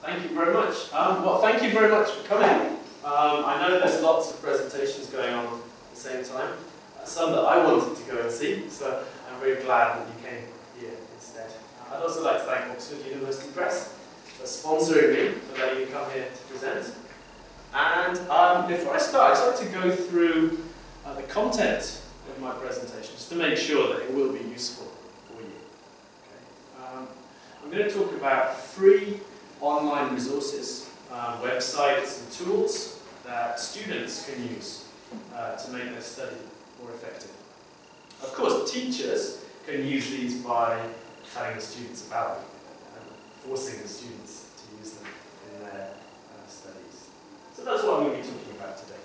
Thank you very much. Well, thank you very much for coming. I know there's lots of presentations going on at the same time, some that I wanted to go and see, so I'm very glad that you came here instead. I'd also like to thank Oxford University Press for sponsoring me, for letting me come here to present. And before I start, I'd like to go through the content of my presentation, just to make sure that it will be useful for you. Okay. I'm going to talk about free online resources, websites and tools that students can use to make their study more effective. Of course, teachers can use these by telling the students about them and forcing the students to use them in their studies. So that's what I'm going to be talking about today.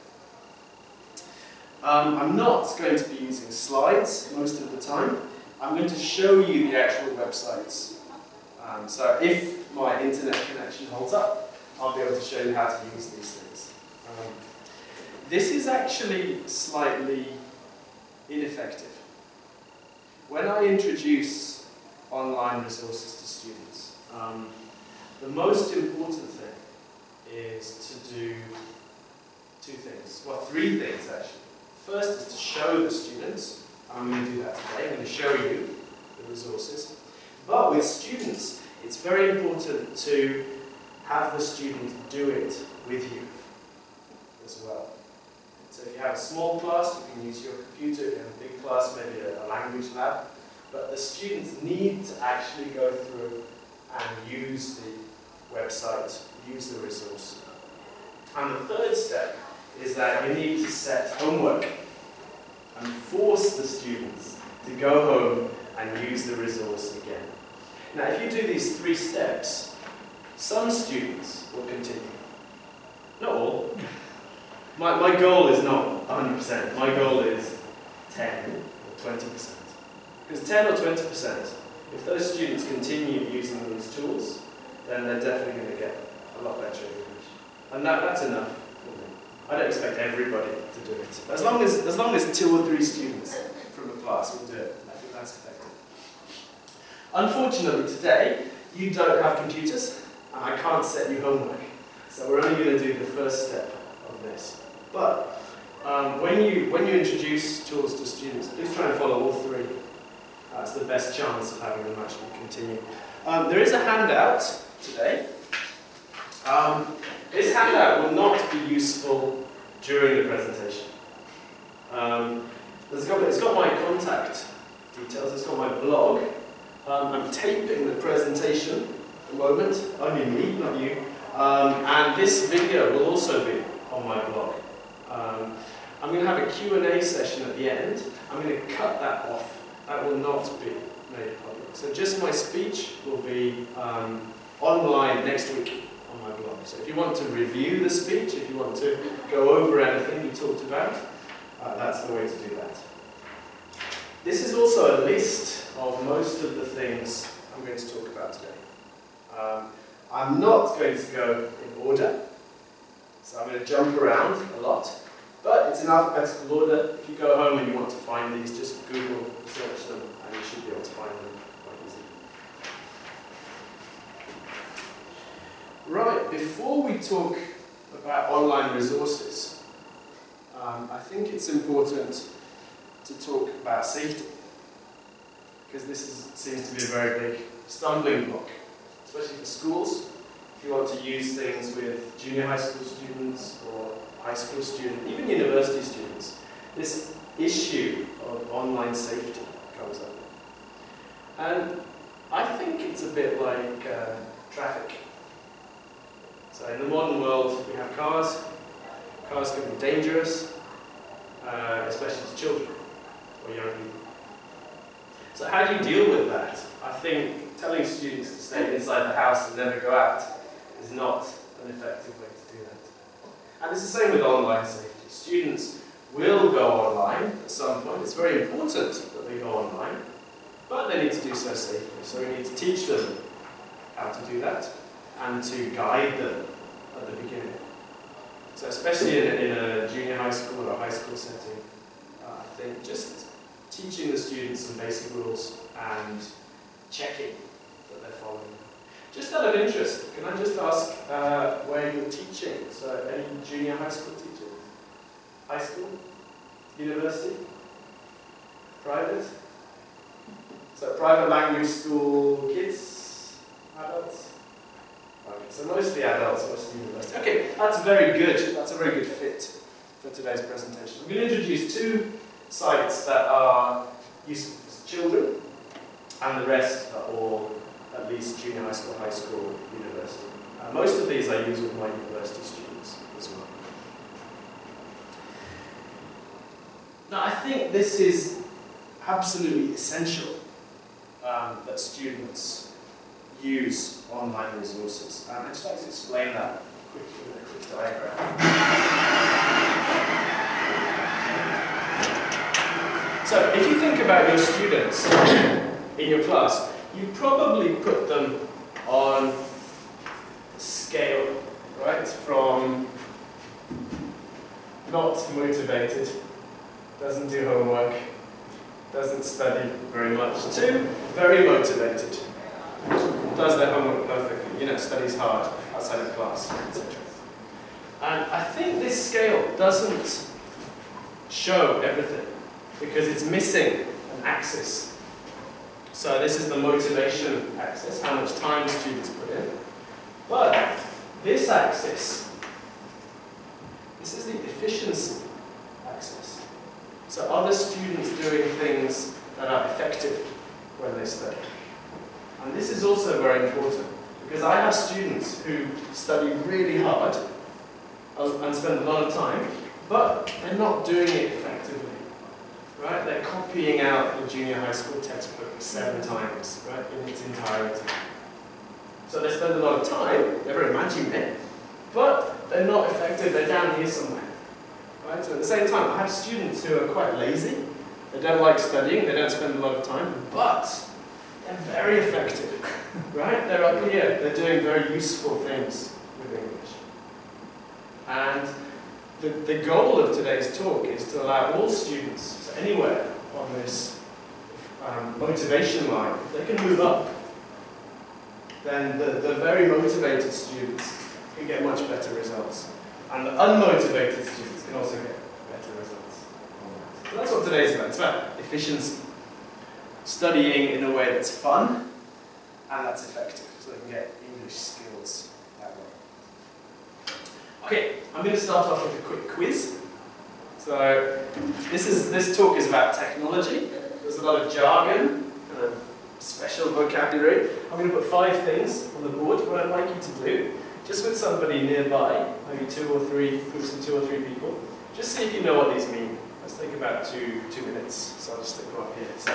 I'm not going to be using slides most of the time. I'm going to show you the actual websites. So if my internet connection holds up, I'll be able to show you how to use these things. This is actually slightly ineffective. When I introduce online resources to students, the most important thing is to do two things. Well, three things actually. First is to show the students. I'm going to do that today. I'm going to show you the resources. But with students, it's very important to have the student do it with you as well. So if you have a small class, you can use your computer. If you have a big class, maybe a language lab. But the students need to actually go through and use the website, use the resource. And the third step is that you need to set homework and force the students to go home and use the resource again. Now, if you do these three steps, some students will continue. Not all. My goal is not 100%. My goal is 10 or 20%. Because 10 or 20%, if those students continue using these tools, then they're definitely going to get a lot better in English. And that's enough for me. I don't expect everybody to do it. As long as 2 or 3 students from a class will do it, I think that's effective. Unfortunately today, you don't have computers, and I can't set you homework. So we're only going to do the first step of this. But when you introduce tools to students, please try and follow all 3. That's the best chance of having them actually continue. There is a handout today. This handout will not be useful during the presentation. It's got my contact details, it's got my blog. I'm taping the presentation at the moment, only me, not you. And this video will also be on my blog. I'm going to have a Q&A session at the end. I'm going to cut that off. That will not be made public. So just my speech will be online next week on my blog. So if you want to review the speech, if you want to go over anything we talked about, that's the way to do that. This is also a list of most of the things I'm going to talk about today. I'm not going to go in order, so I'm going to jump around a lot, but it's in alphabetical order. If you go home and you want to find these, just Google search them and you should be able to find them quite easily. Right, before we talk about online resources, I think it's important to talk about safety, because this seems to be a very big stumbling block, especially for schools. If you want to use things with junior high school students or high school students, even university students, this issue of online safety comes up. And I think it's a bit like traffic. So in the modern world, we have cars. Cars can be dangerous, especially to children or young people. So how do you deal with that? I think telling students to stay inside the house and never go out is not an effective way to do that. And it's the same with online safety. Students will go online at some point. It's very important that they go online, but they need to do so safely. So we need to teach them how to do that and to guide them at the beginning. So especially in a junior high school or a high school setting, I think just teaching the students some basic rules and checking that they're following them. Just out of interest, can I just ask where you're teaching? So any junior high school teachers? High school? University? Private? So private language school, kids? Adults? Okay, so mostly adults, mostly university. Okay, that's very good. That's a very good fit for today's presentation. I'm going to introduce two sites that are useful for children, and the rest are all at least junior high school, university. Most of these I use with my university students as well. Now I think this is absolutely essential that students use online resources. And I'd just like to explain that quickly with a quick diagram. So if you think about your students in your class, you probably put them on a scale, right? From not motivated, doesn't do homework, doesn't study very much, to very motivated, does their homework perfectly, studies hard outside of class, etc. And I think this scale doesn't show everything because it's missing an axis. So this is the motivation axis, how much time students put in. But this axis, this is the efficiency axis. So are the students doing things that are effective when they study? And this is also very important, because I have students who study really hard and spend a lot of time, but they're not doing it effectively. Right? They're copying out the junior high school textbook 7 times, right, in its entirety. So they spend a lot of time, they're very imaginative, but they're not effective, they're down here somewhere. Right? So at the same time, I have students who are quite lazy, they don't like studying, they don't spend a lot of time, but they're very effective. Right? They're up here, they're doing very useful things with English. And the goal of today's talk is to allow all students, so anywhere on this motivation line, if they can move up, then the very motivated students can get much better results. And the unmotivated students can also get better results. So that's what today's about. It's about efficiency. Studying in a way that's fun and that's effective, so they can get English skills that way. Okay, I'm going to start off with a quick quiz. So this talk is about technology. There's a lot of jargon, kind of special vocabulary. I'm going to put 5 things on the board. What I'd like you to do, just with somebody nearby, maybe 2 or 3 groups of 2 or 3 people, just see if you know what these mean. Let's take about 2 minutes. So I'll just stick them up here. So.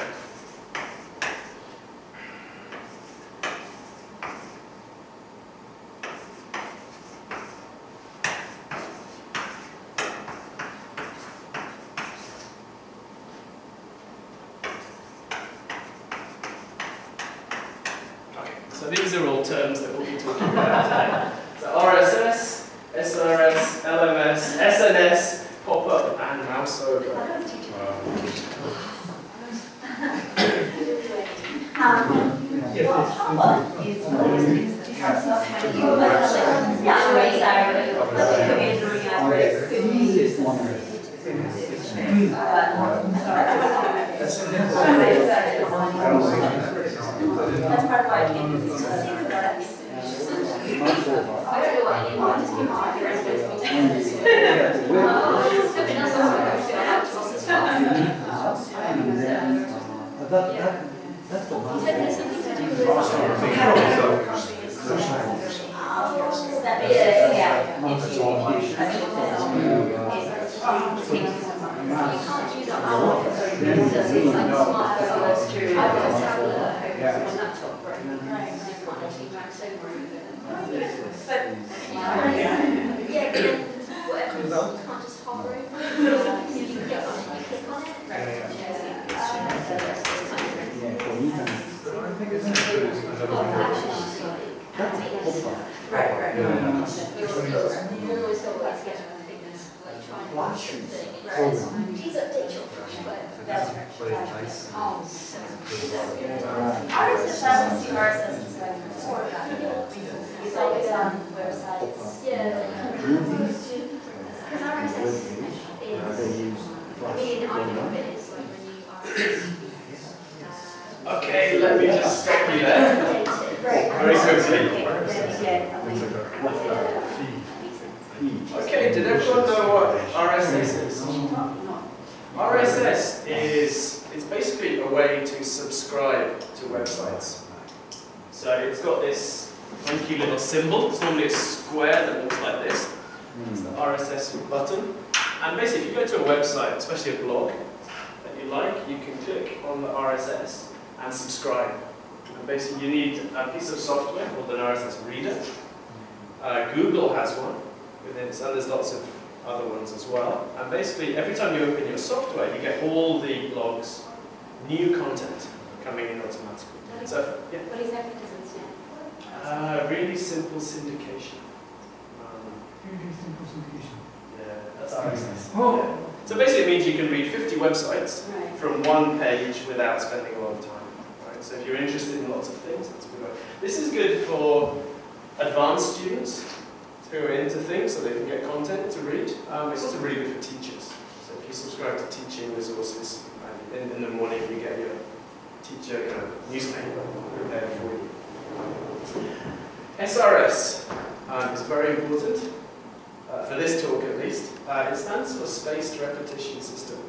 So these are all terms that we'll be talking about today. So RSS, SRS, LMS, SNS, pop-up, and mouse over. That's part of why I came to this. I don't know what you want to do. That's the one. Please update your that's right. RSS, I don't see RSS inside. more about it. It's always on websites. Yeah. Because RSS is, I mean, audio of it is like when you are. Okay, let me just stop you there. Very quickly. Okay, did everyone know what RSS is? RSS is it's basically a way to subscribe to websites. So it's got this funky little symbol. It's normally a square that looks like this. It's the RSS button. And basically, if you go to a website, especially a blog that you like, you can click on the RSS and subscribe. And basically, you need a piece of software called an RSS reader. Google has one within it, so there's lots of other ones as well. And basically, every time you open your software, you get all the blogs, new content coming in automatically. So, yeah. What exactly does it stand for? Really simple syndication. Really simple syndication. Yeah, that's RSS. Oh. Yeah. So basically, it means you can read 50 websites Right. from one page without spending a lot of time. Right? So if you're interested in lots of things, that's a good way. This is good for advanced students who are into things, so they can get content to read. It's also really good for teachers. So if you subscribe to teaching resources, in the morning you get your teacher kind of newspaper prepared for you. SRS is very important, for this talk at least. It stands for Spaced Repetition System,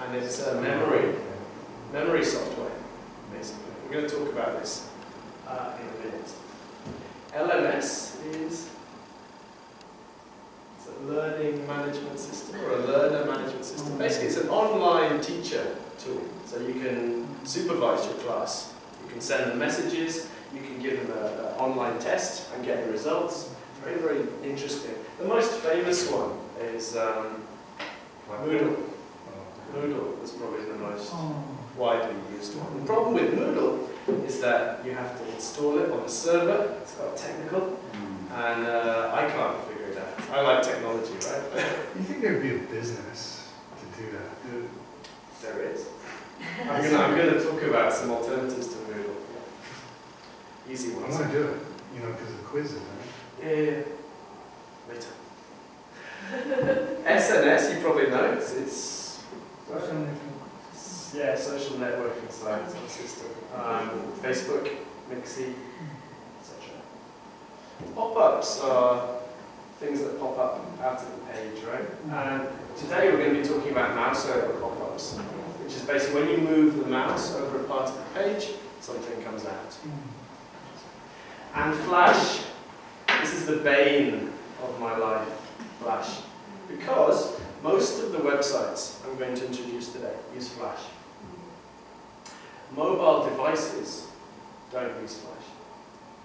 and it's a memory software, basically. We're going to talk about this in a minute. LMS is a learning management system, or a learner management system. Basically, it's an online teacher tool, so you can supervise your class. You can send them messages, you can give them an online test and get the results. Very, very interesting. The most famous one is Moodle. Moodle is probably the most widely used one. The problem with Moodle is that you have to install it on a server. It's quite technical, and I can't figure it out. I like technology, right? You think there'd be a business to do that? There is. I'm going to talk about some alternatives to Moodle. Easy I ones. want to do it, you know, because of quizzes, right? Yeah. Later. SNS, you probably know. It's yeah, social networking site system. Facebook, Mixi, etc. Pop-ups are things that pop up out of the page, right? And today we're going to be talking about mouse over pop-ups, which is basically when you move the mouse over a part of the page, something comes out. And Flash, this is the bane of my life, Flash, because most of the websites I'm going to introduce today use Flash. Mobile devices don't use Flash.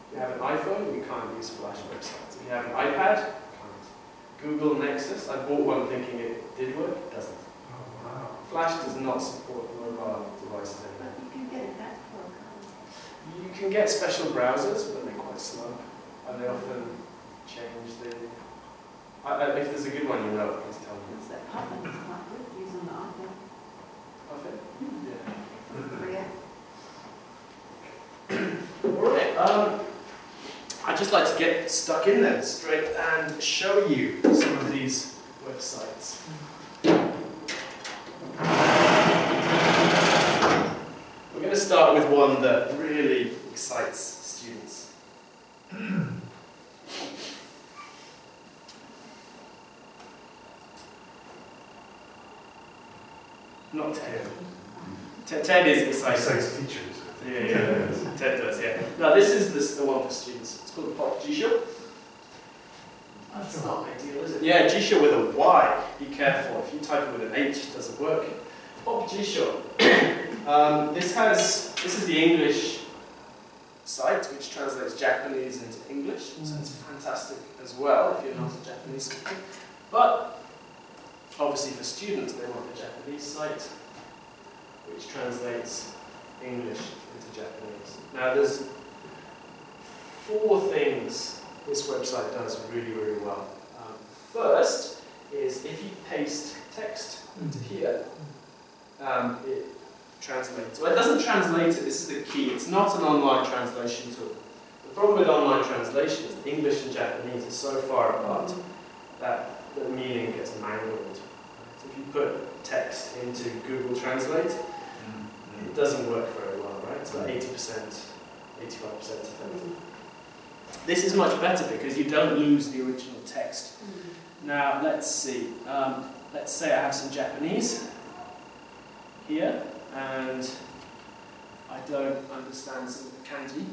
If you have an iPhone, you can't use Flash websites. If you have an iPad, you can't. Google Nexus, I bought one thinking it did work, it doesn't. Oh, wow. Flash does not support mobile devices anymore. You can get that for You can get special browsers, but they're quite slow. And they often change the... if there's a good one, you know, please tell me. It's that Puffin is not good using the iPhone. Puffin? Yeah. Korea. Alright, I'd just like to get stuck in there straight and show you some of these websites. We're going to start with one that really excites students. Not Ted. Ted is exciting. Besides teachers. Yeah, Ted does, yeah. Now this is the one for students. It's called the Pop G-Show. That's not ideal, is it? Yeah, G-Show with a Y. Be careful. If you type it with an H, it doesn't work. Pop G-Show. This is the English site, which translates Japanese into English. So it's fantastic as well if you're not a Japanese speaker. But obviously for students, they want the Japanese site, which translates English into Japanese. Now there's 4 things this website does really, really well. First is if you paste text into here, it translates. Well, it doesn't translate it, this is the key. It's not an online translation tool. problem with online translation is English and Japanese are so far apart that the meaning gets mangled. So if you put text into Google Translate, it doesn't work very well, right? It's about 80%, 85% effective. This is much better because you don't lose the original text. Now, let's see. Let's say I have some Japanese here, and I don't understand some of the kanji.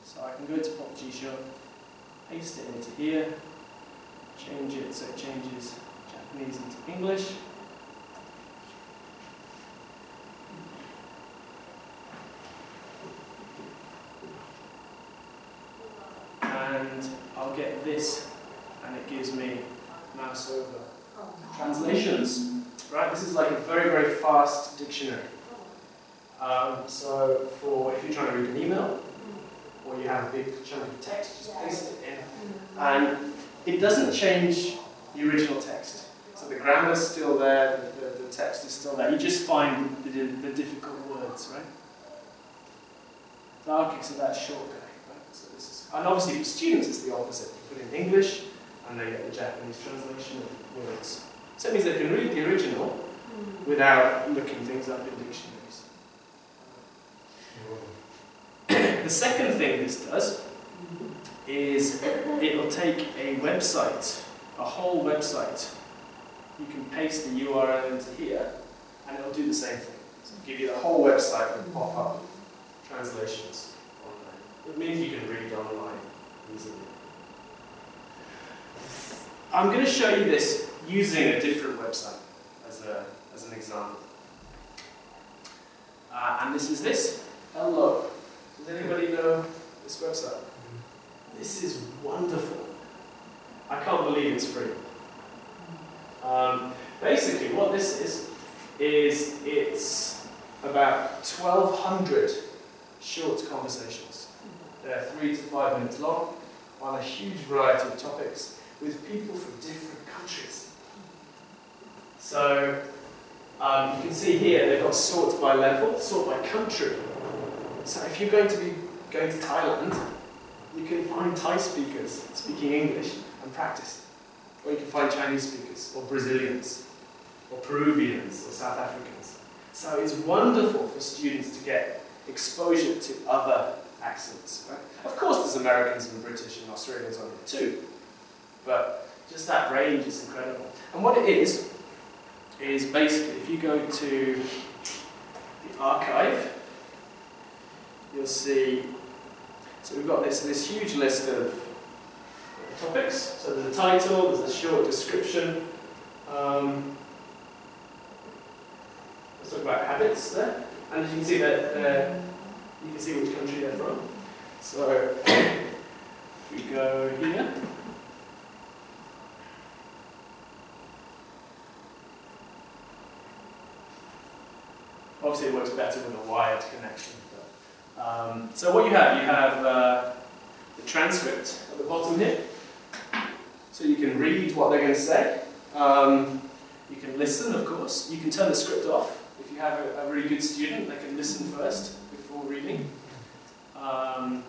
So I can go to Popjisho, paste it into here, change it so it changes Japanese into English. And I'll get this, and it gives me mouse over translations. Right, this is like a very, very fast dictionary. So for if you're trying to read an email, or you have a big chunk of text, just paste it in. And it doesn't change the original text. So the grammar's still there, the text is still there. You just find the difficult words, right? So, okay, so that's short guy. Right? So this is, and obviously for students it's the opposite. You put in English and they get the Japanese translation of words. So it means they can read the original without looking things up in dictionaries. The second thing this does is it'll take a website, a whole website. You can paste the URL into here and it'll do the same thing. So it'll give you the whole website with pop-up translations online. It means you can read online easily. I'm going to show you this using a different website as an example. And this is this. Hello. Does anybody know this website? This is wonderful. I can't believe it's free. Basically what this is it's about 1,200 short conversations. They're 3 to 5 minutes long on a huge variety of topics with people from different countries. So you can see here they've got sort by level, sort by country. So if you're going to be going to Thailand, you can find Thai speakers speaking English and practice. Or you can find Chinese speakers, or Brazilians, or Peruvians, or South Africans. So it's wonderful for students to get exposure to other accents. Right? Of course there's Americans and British and Australians on it too, but just that range is incredible. And what it is basically, if you go to the archive, you'll see, so we've got this huge list of topics. So there's a title, there's a short description. Let's talk about habits there. And as you can see that you can see which country they're from. So if we go here, obviously it works better with a wired connection. So what you have the transcript at the bottom here. So you can read what they're going to say. You can listen, of course. You can turn the script off. If you have a really good student, they can listen first before reading. And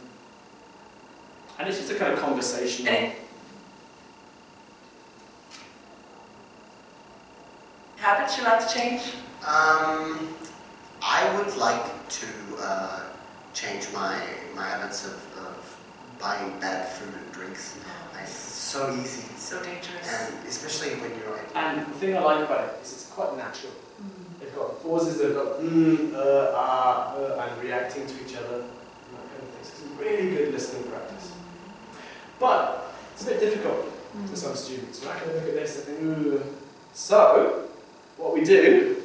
it's just a kind of conversational. Habits you like to change? I would like to change my habits of buying bad food and drinks. It's so easy. So dangerous. And especially when you're... And the thing I like about it is it's quite natural. They've got pauses, they've got and reacting to each other, and that kind of thing. So it's a really good listening practice. But it's a bit difficult for some students, right? They look at this and think, So, what we do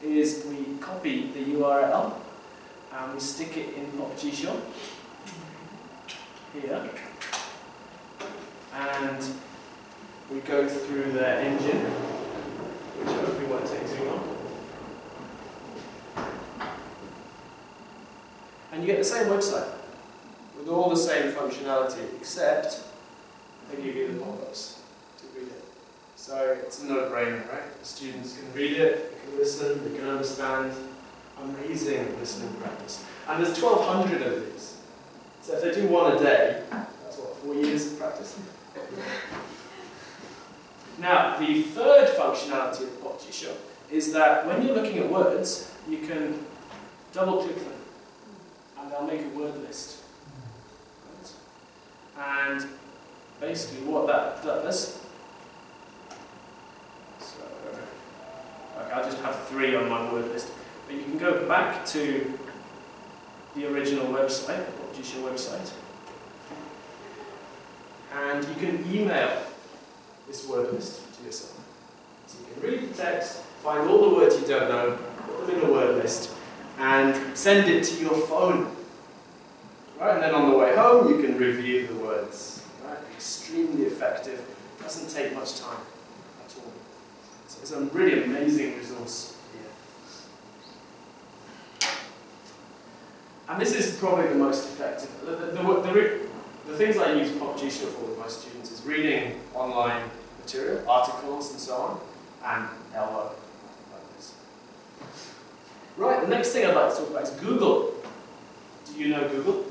is we copy the URL and we stick it in Popjisho here, and we go through their engine, which hopefully won't take too long. And you get the same website with all the same functionality, except they give you the pop-ups to read it. So it's a no-brainer, right? The students can read it, they can listen, they can understand. Amazing listening practice. And there's 1,200 of these. So if they do one a day, that's what, 4 years of practice? Now, the third functionality of PopGShop is that when you're looking at words, you can double-click them, and they'll make a word list. Right? And basically what that does, so, okay, I'll just have 3 on my word list, but you can go back to the original website, the PopGShop website, and you can email this word list to yourself. So you can read the text, find all the words you don't know, put them in a word list, and send it to your phone. Right? And then on the way home, you can review the words. Right? Extremely effective. Doesn't take much time at all. So it's a really amazing resource here. And this is probably the most effective. The things I use PopGShop for with my students is reading online material, articles and so on, and LO, like this. Right, the next thing I'd like to talk about is Google. Do you know Google?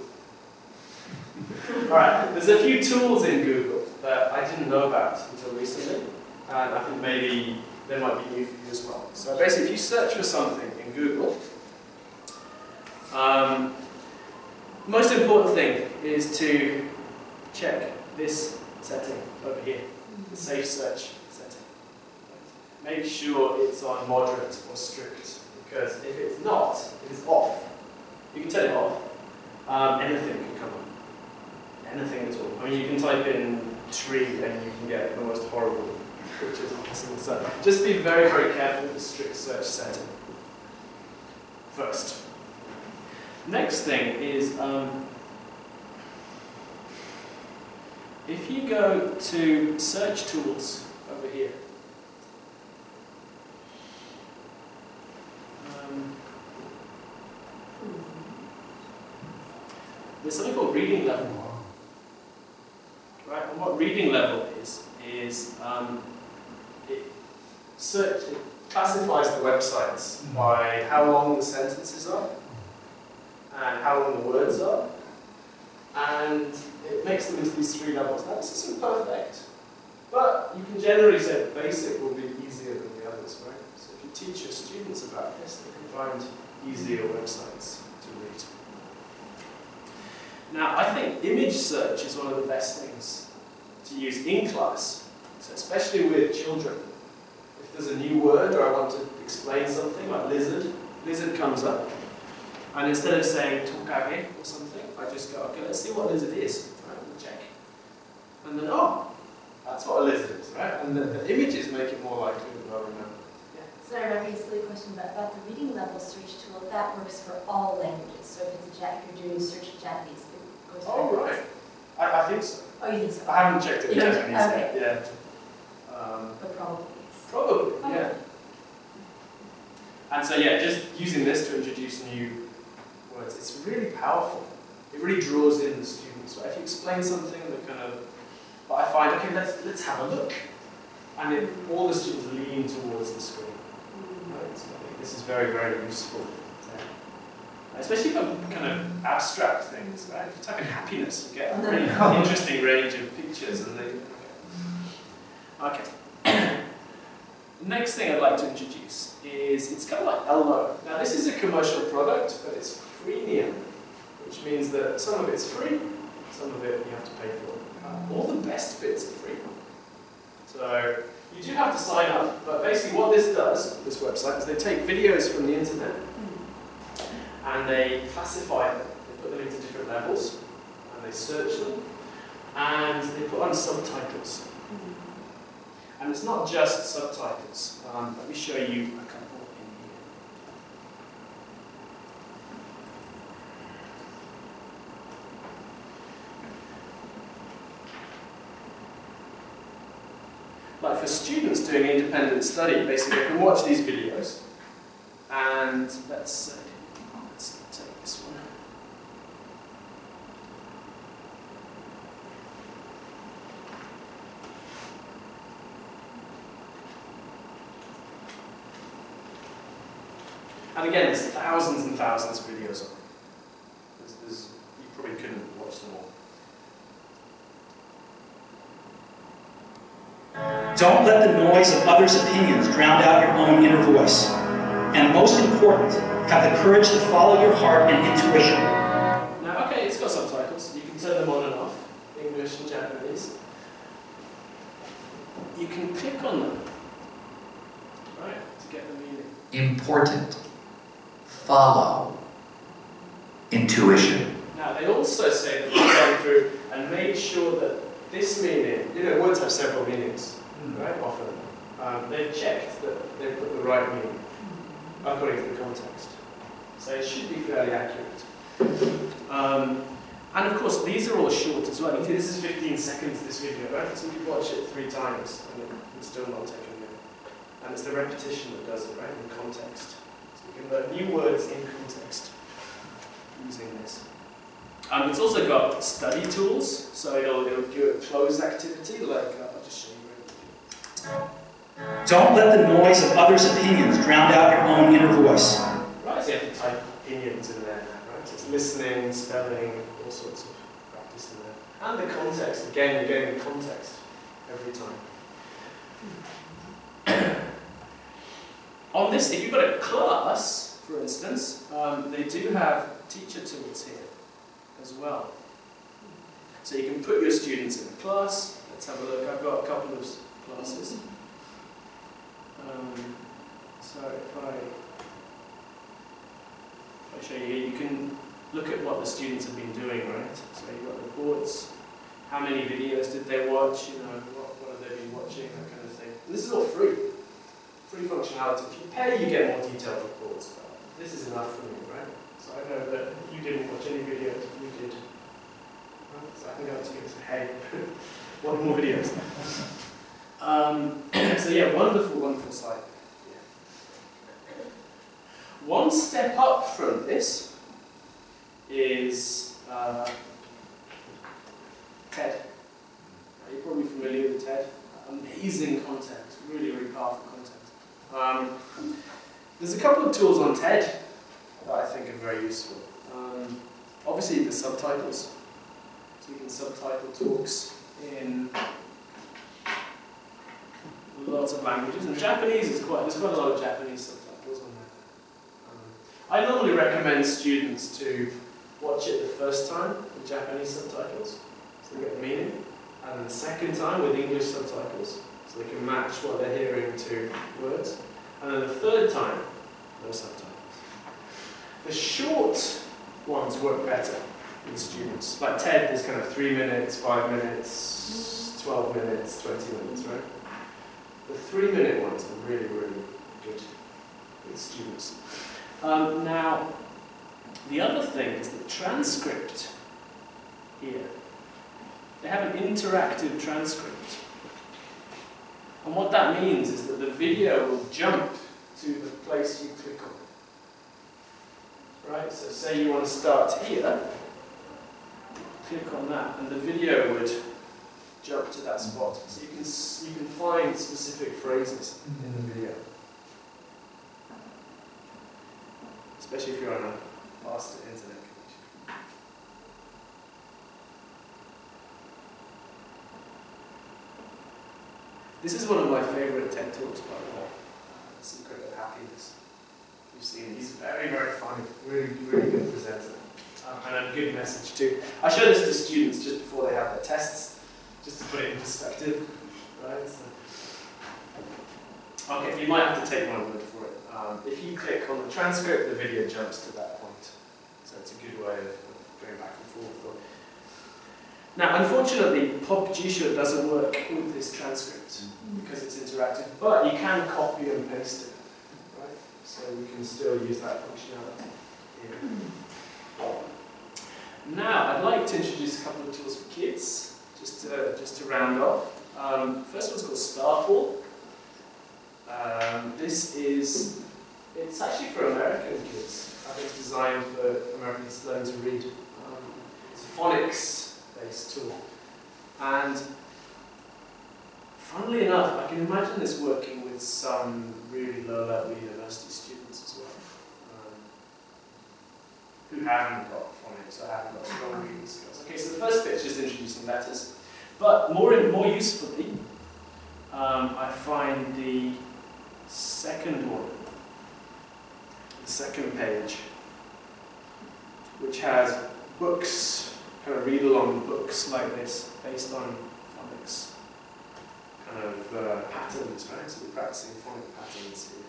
Alright, there's a few tools in Google that I didn't know about until recently, and I think maybe they might be new for you as well. So basically, if you search for something in Google, most important thing is to check this setting over here, the safe search setting. Make sure it's on moderate or strict, because if it's not, if it's off, you can turn it off, anything can come up. Anything at all. I mean, you can type in tree and you can get the most horrible pictures possible. So just be very, very careful with the strict search setting first. Next thing is, if you go to search tools over here, there's something called reading level. Right? And what reading level is it classifies the websites by how long the sentences are and how long the words are, and it makes them into these 3 levels. Now, this isn't perfect, but you can generally say that basic will be easier than the others, right? So if you teach your students about this, they can find easier websites to read. Now, I think image search is one of the best things to use in class, so especially with children. If there's a new word or I want to explain something, like lizard comes up, and instead of saying tokage or something, I just go, okay, let's see what lizard is, right, and check. And then, oh, that's what a lizard is, right? And the images make it more likely that I'll remember. Yeah. So I remember a silly question about the reading level search tool. That works for all languages. So if it's if you're doing search in Japanese, it goes for Oh, right. I think so. Oh, you think so? I haven't checked it in Japanese okay. yet. But probably. Probably, Okay. yeah. And so, yeah, just using this to introduce new words, it's really powerful. It really draws in the students. Right? If you explain something that kind of, but I find, okay, let's have a look. And all the students lean towards the screen. Right? So I think this is very, very useful. Yeah. Especially for kind of abstract things, right? If you type in happiness, you get a really interesting range of pictures. And okay. The next thing I'd like to introduce is, it's kind of like LMO. Now this is a commercial product, but it's freemium, which means that some of it's free, some of it you have to pay for. All the best bits are free. So you do have to sign up, but basically what this does, this website, is they take videos from the internet and they classify them. They put them into different levels and they search them and they put on subtitles. And it's not just subtitles. Let me show you a couple in here. Like for students doing independent study, basically they can watch these videos. And let's take this one. And again, there's thousands and thousands of videos on it. You probably couldn't watch Don't let the noise of others' opinions drown out your own inner voice. And most important, have the courage to follow your heart and intuition. Now, okay, it's got subtitles. You can turn them on and off, English and Japanese. You can click on them, right, to get the meaning. Important. Follow. Intuition. Now, they also say that we've gone through and made sure that this meaning, words have several meanings, right, often. They've checked that they've put the right meaning according to the context. So it should be fairly accurate. And of course, these are all short as well. You can see this is 15 seconds, this video, right? So you can watch it 3 times and it would still not take a minute. And it's the repetition that does it, right, in context. So you can learn new words in context using this. It's also got study tools, so it'll do a closed activity, like I'll just show you. Don't let the noise of others' opinions drown out your own inner voice. Right, so you have to type opinions in there, right? So it's listening, spelling, all sorts of practice in there. And the context, again, you're getting the context every time. On this, if you've got a class, for instance, they do have teacher tools here as well. So you can put your students in a class. Let's have a look. I've got a couple of classes. So if I show you here, you can look at what the students have been doing, right? So you've got reports, how many videos did they watch, what have they been watching, that kind of thing. And this is all free functionality. If you pay, you get more detailed reports. But this is enough for me, right? So I know that if you didn't watch any videos, you did. Right? So I can go to you and say, hey, want more videos? So yeah, wonderful site. Yeah. One step up from this is TED. You're probably familiar with TED. Amazing content, really powerful content. There's a couple of tools on TED that I think are very useful. Obviously the subtitles. So you can subtitle talks in lots of languages, and Japanese is there's quite a lot of Japanese subtitles on there. I normally recommend students to watch it the first time with Japanese subtitles, so they get the meaning, and then the second time with English subtitles, so they can match what they're hearing to words, and then the third time, no subtitles. The short ones work better with students. Like TED, there's kind of 3 minutes, 5 minutes, 12 minutes, 20 minutes, right? The 3-minute ones are really good with students. Now, the other thing is the transcript here. They have an interactive transcript. And what that means is that the video will jump to the place you click on. Right? So say you want to start here, click on that, and the video would jump to that spot. So you can find specific phrases in the video. Especially if you're on a faster internet connection. This is one of my favorite TED Talks, by the way. The Secret of Happiness. You've seen it. He's very funny. Really good presenter. And a good message too. I show this to students just before they have their tests, just to put it in perspective. Right? So. Okay, you might have to take my word for it. If you click on the transcript, the video jumps to that point. So it's a good way of going back and forth. Now, unfortunately, PopGShort doesn't work with this transcript because it's interactive, but you can copy and paste it, right? So you can still use that functionality here. Now, I'd like to introduce a couple of tools for kids, just to round off. First one's called Starfall. It's actually for American kids. I think it's designed for Americans learning to read. It's a phonics-based tool. And funnily enough, I can imagine this working with some really low-level university students as well, who haven't got phonics or haven't got strong reading skills. Okay, so the first bit is just introducing letters. But more usefully, I find the second one, the second page, which has books, kind of read-along books like this, based on phonics kind of patterns, right? So we're practicing phonic patterns here.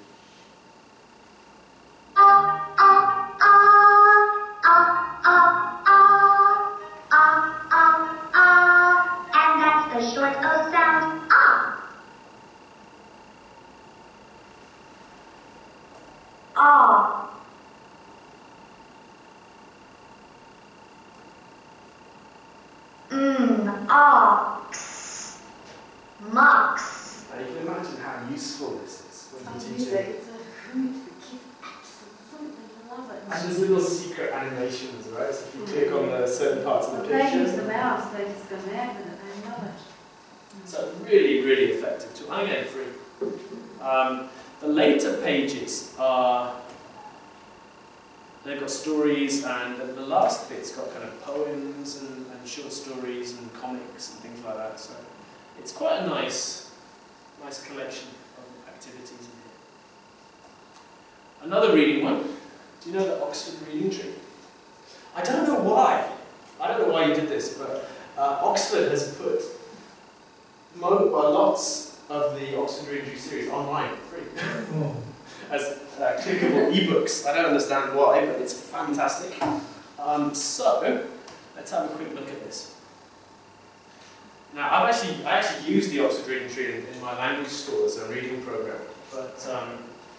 And that's the short O sound, ah. Ah. Ox. Mux. Now you can imagine how useful this is when I you're use teaching. it. It's a hoot. The kids absolutely love it. And there's little secret animations, right? So if you click on the certain parts of the Well, they use picture. the mouse, they just go mad with it, they love it. So really, really effective tool. And again, free. The later pages are, they've got stories, and the last bit's got kind of poems and short stories and comics and things like that. So it's quite a nice collection of activities in here. Another reading one. Do you know the Oxford Reading Tree? I don't know why. I don't know why you did this, but Oxford has put lots of the Oxford Reading Tree series online for free. As clickable ebooks. I don't understand why, but it's fantastic. So let's have a quick look at this. Now, I actually used the Oxford Reading Tree in my language school as a reading program, but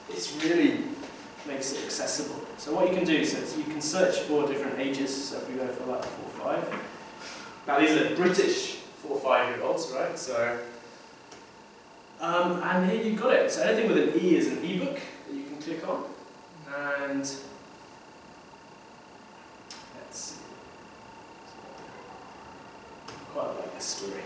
it's really makes it accessible. So what you can do is you can search for different ages. So if we go for like 4 or 5. Now these are British 4 or 5-year-olds, right? So and here you've got it. So anything with an E is an ebook that you can click on. And let's see. I quite like this story.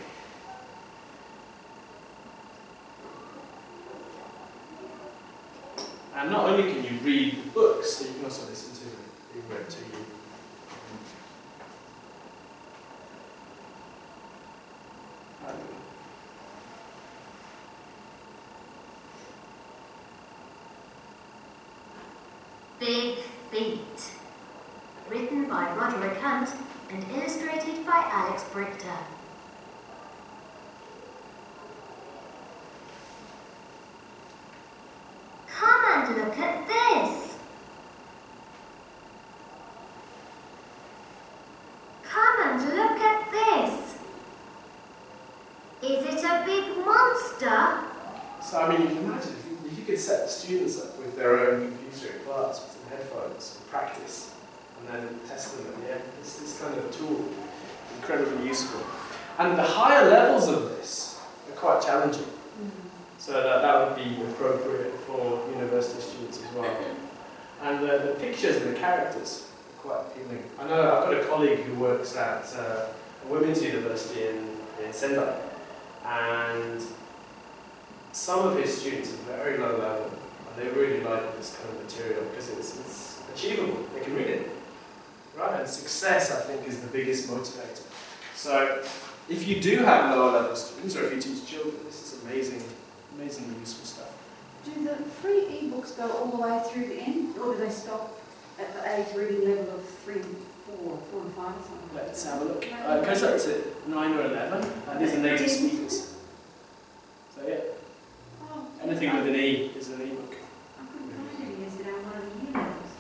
And not only can you read the books, but you can also listen to them being read to you. Big Feet. Written by Roderick Hunt and illustrated by Alex Brichter. Come and look at this. Come and look at this. Is it a big monster? So I mean, you can imagine if you could set the students up with their own computer in class with some headphones and practice, and then test them at the end. This kind of tool, incredibly useful. And the higher levels of this are quite challenging. So that would be appropriate for university students as well. And the pictures and the characters are quite appealing. I know I've got a colleague who works at a women's university in Sendai, and some of his students are very low level, and they really like this kind of material because it's achievable. They can read it, right? And success, I think, is the biggest motivator. So if you do have lower level students, or if you teach children, this is amazingly useful stuff. Do the free ebooks go all the way through the end, or do they stop at the age reading level of 3 and 4, 4 and 5 or something? Let's have a look. It goes up to 9 or 11, and these are native speakers. So yeah, Oh, anything with an E is an ebook. I couldn't find any yesterday on one of the year levels.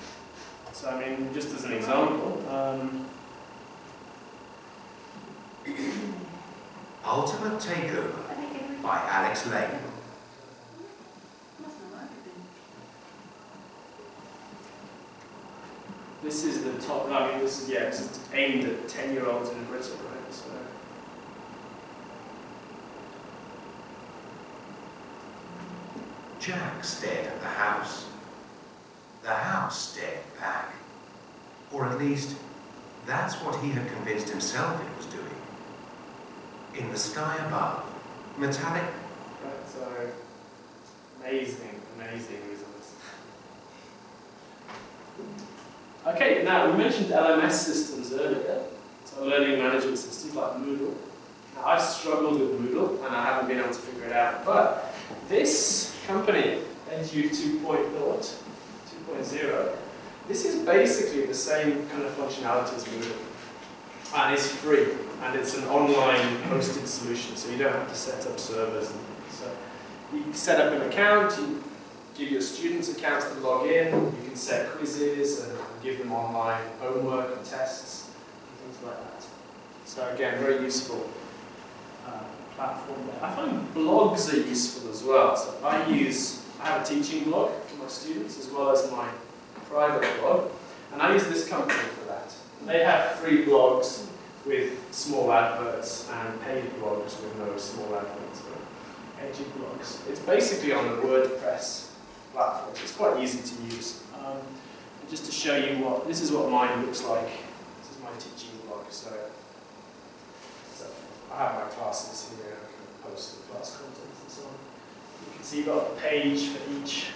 So I mean, just as an example, Ultimate Takeover I think every by Alex Lane. must not like it then. this is the top. I mean, this is aimed at 10-year-olds in Britain, right? So. Jack stared at the house. The house stared back. Or at least, that's what he had convinced himself it was doing. In the sky above, metallic. Right, so amazing results. Okay, now we mentioned LMS systems earlier, so learning management systems like Moodle. I've struggled with Moodle and I haven't been able to figure it out. But this company, Edu 2.0, this is basically the same kind of functionality as Moodle. And it's free, and it's an online hosted solution, so you don't have to set up servers and things. So you can set up an account, you give your students accounts to log in, you can set quizzes and give them online homework and tests and things like that. So again, very useful platform there. I find blogs are useful as well. So I have a teaching blog for my students as well as my private blog, and I use this company for that. They have free blogs with small adverts and paid blogs with no small adverts, but edgy blogs. It's basically on the WordPress platform. It's quite easy to use. Just to show you this is what mine looks like. This is my teaching blog. So I have my classes here. I can post the class content and so on. You can see you've got a page for each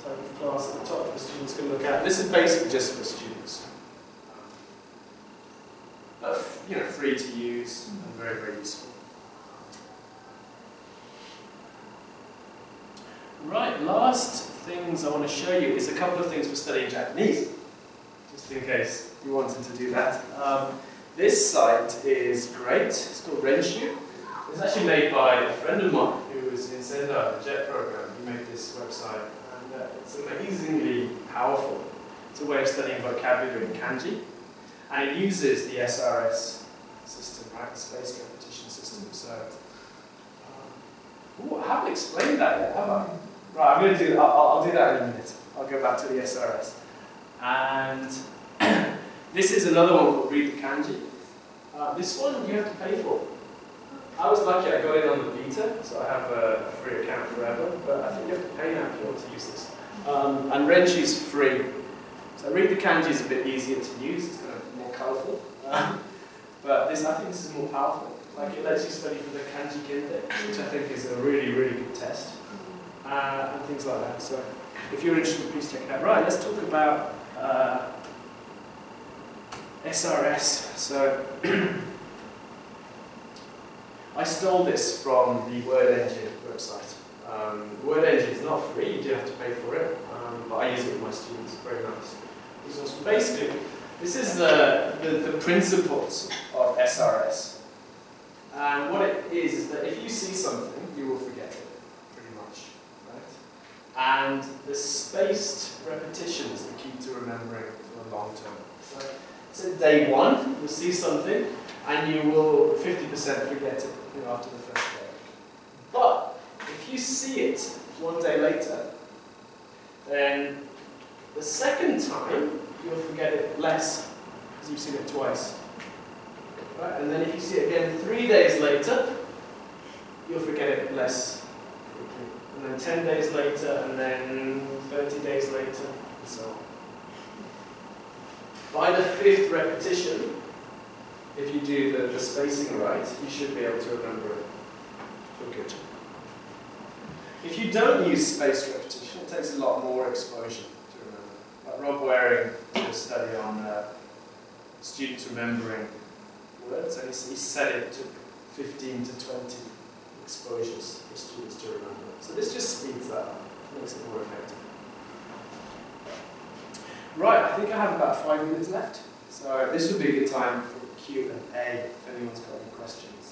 type of class at the top the students can look at. This is basically just for students. But free to use and very, very useful. Right, last things I want to show you is a couple of things for studying Japanese, just in case you wanted to do that. This site is great. It's called Renshu. It's actually made by a friend of mine who was in Sendai, the JET program. He made this website, and it's amazingly powerful. It's a way of studying vocabulary and kanji, and it uses the SRS system, right, the spaced repetition system. So, I haven't explained that yet, have I? Right, I'm going to do that. I'll do that in a minute. I'll go back to the SRS. And this is another one called Read the Kanji. This one you have to pay for. I was lucky I got in on the beta, so I have a free account forever, but I think you have to pay now if you want to use this. And Renshu is free. So Read the Kanji is a bit easier to use, it's kind of more colourful. But I think this is more powerful. Like it lets you study for the Kanji Kente, which I think is a really, really good test. And things like that. So if you're interested, please check it out. Right, let's talk about SRS. So I stole this from the Word Engine website. The Word Engine is not free, you do have to pay for it, but I use it with my students, very nice. Basically, this is the principles of SRS. And what it is that if you see something, you will forget it, pretty much, right? And the spaced repetition is the key to remembering for the long term. So day one, you'll see something, and you will 50% forget it after the first day. But if you see it one day later, then the second time, you'll forget it less, because you've seen it twice. Right? And then if you see it again 3 days later, you'll forget it less quickly. And then 10 days later, and then 30 days later, and so on. By the 5th repetition, if you do the spacing right, you should be able to remember it for good. If you don't use spaced repetition, it takes a lot more exposure to remember. Like Rob Waring did a study on students remembering words, and he said it took 15 to 20 exposures for students to remember. So this just speeds that up, makes it more effective. Right, I think I have about 5 minutes left, so this would be a good time for Q&A if anyone's got any questions.